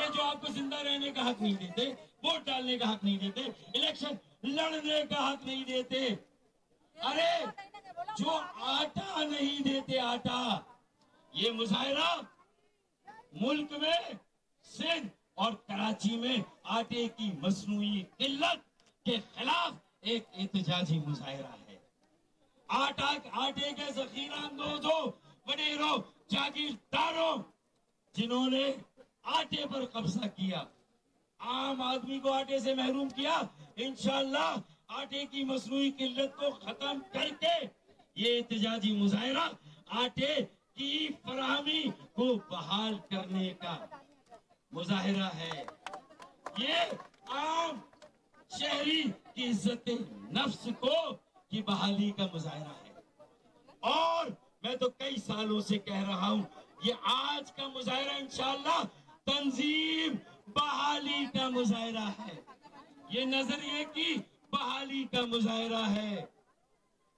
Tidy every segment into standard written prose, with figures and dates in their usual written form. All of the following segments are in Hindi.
जो आपको जिंदा रहने का हक नहीं देते, वोट डालने का हक नहीं देते, इलेक्शन लड़ने का हक नहीं देते, अरे जो आटा नहीं देते, आटा, ये मुजाहिरा मुल्क में सिंध और कराची में आटे की मसनूई किल्लत के खिलाफ एक एहतजाजी मुजाहिरा है। आटे के जखीरा अंदोजों, वडेरों, जागीरदारों जिन्होंने आटे पर कब्जा किया, आम आदमी को आटे से महरूम किया, इंशाअल्लाह आटे की मसनूई किल्लत को खत्म करके ये एहतजाजी मुजाहिरा आटे की फराहमी को बहाल करने का मुजाहिरा है। ये आम शहरी की इज्जत नफ्स को की बहाली का मुजाहिरा है। और मैं तो कई सालों से कह रहा हूं, ये आज का मुजाहिरा इंशाअल्लाह तंजीम बहाली का मुजाहिरा है, ये नजरिए की बहाली का मुजाहिरा है,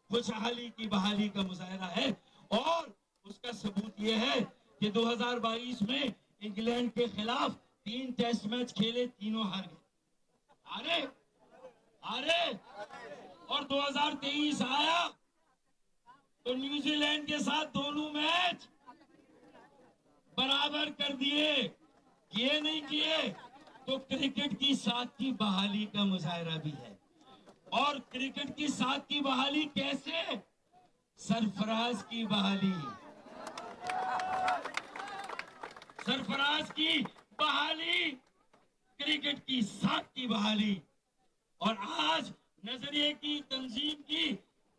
खुशहाली की बहाली का मुजाहिरा है। और उसका सबूत ये है कि 2022 में इंग्लैंड के खिलाफ 3 टेस्ट मैच खेले, तीनों हार गए। अरे और 2023 आया तो न्यूजीलैंड के साथ दोनों मैच बराबर कर दिए, किए नहीं किए तो क्रिकेट की साख की बहाली का मुजाहिरा भी है। और क्रिकेट की साख की बहाली कैसे? सरफराज की बहाली, सरफराज की बहाली, क्रिकेट की साख की बहाली। और आज नजरिए की तंजीम की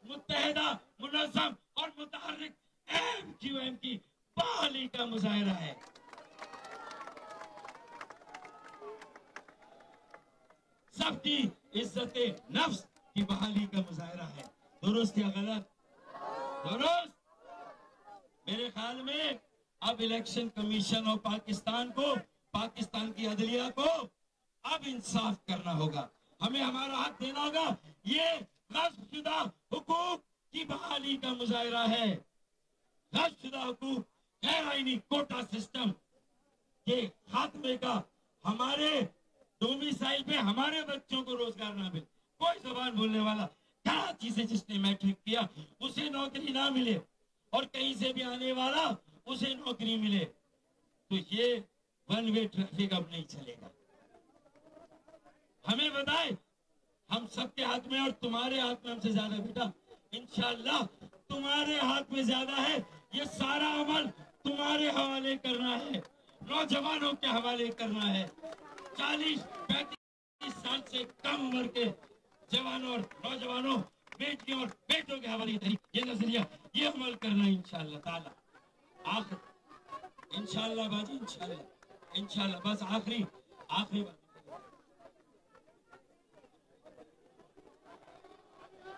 मुत्तहिदा, मुनज़्ज़म और मुतहर्रिक MQM की बहाली का मुजाहिरा है। सबकी इज्जत नफ्स की बहाली का मुजाहिरा है। दुरुस्त या गलत? दुरुस्त। मेरे ख्याल में अब इलेक्शन कमीशन और पाकिस्तान को, पाकिस्तान की अदलिया को अब इंसाफ करना होगा, हमें हमारा हक देना होगा। ये गस्बशुदा हुकूक की बहाली का मुजाहिरा है। गस्बशुदा हुकूक, गैर आईनी कोटा सिस्टम के खात्मे का, हमारे डोमिसाइल पे हमारे बच्चों को रोजगार ना मिले, कोई जबान बोलने वाला कराची से जिसने मैट्रिक किया उसे नौकरी ना मिले, और कहीं से भी आने वाला उसे नौकरी मिले, तो ये वन वे ट्रैफिक अब नहीं चलेगा। हमें बताए, हम सबके हाथ में, और तुम्हारे हाथ में हमसे ज्यादा बेटा, इंशाअल्लाह तुम्हारे हाथ में ज्यादा है। ये सारा अमल तुम्हारे हवाले करना है, नौजवानों के हवाले करना है। 40-35 साल से कम उम्र के जवानों और नौजवानों, बेटियों और बेटों के हवाले ये नजरिया, ये अमल करना है इंशाअल्लाह ताला। आखिर इंशाअल्लाह बाजी, इंशाअल्लाह, इंशाअल्लाह। बस आखिरी बात,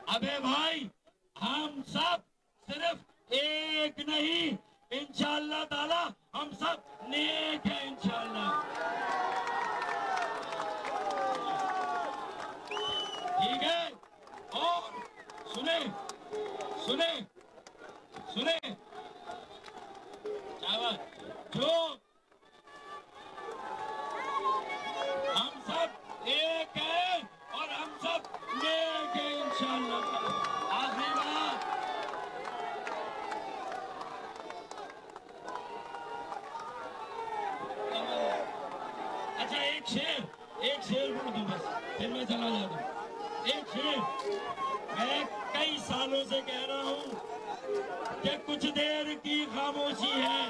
अबे भाई, हम सब सिर्फ एक नहीं, इंशाअल्लाह ताला हम सब नेक है इंशाअल्लाह। ठीक है? और सुने सुने सुने जो हम सब एक है और हम सब नेक है इंशाअल्लाह। आखिरी बात, अच्छा एक शेर बोल दूं बस, फिर मैं चला जाता हूं। एक शेर, मैं कई सालों से कह रहा हूं कि कुछ देर की खामोशी है,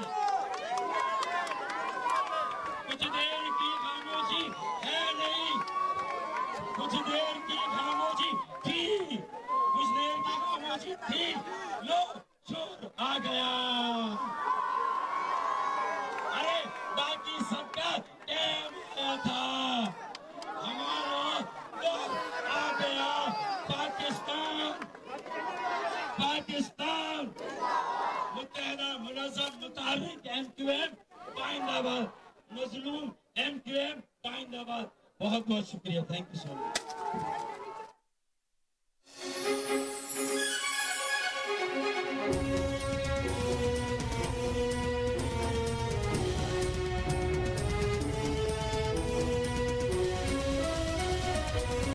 कुछ देर की खामोशी है नहीं, कुछ देर की खामोशी थी, कुछ देर की खामोशी थी, लो शोर आ गया। अरे बाकी सबका टाइम आया था, हमारा वक्त आ गया। पाकिस्तान मुत्तहिदा, मुनज़्ज़म, मुतहर्रिक MQM पाइंदाबाद, मजलूम MQM पाइंदाबाद। बहुत बहुत शुक्रिया, थैंक यू सो मच।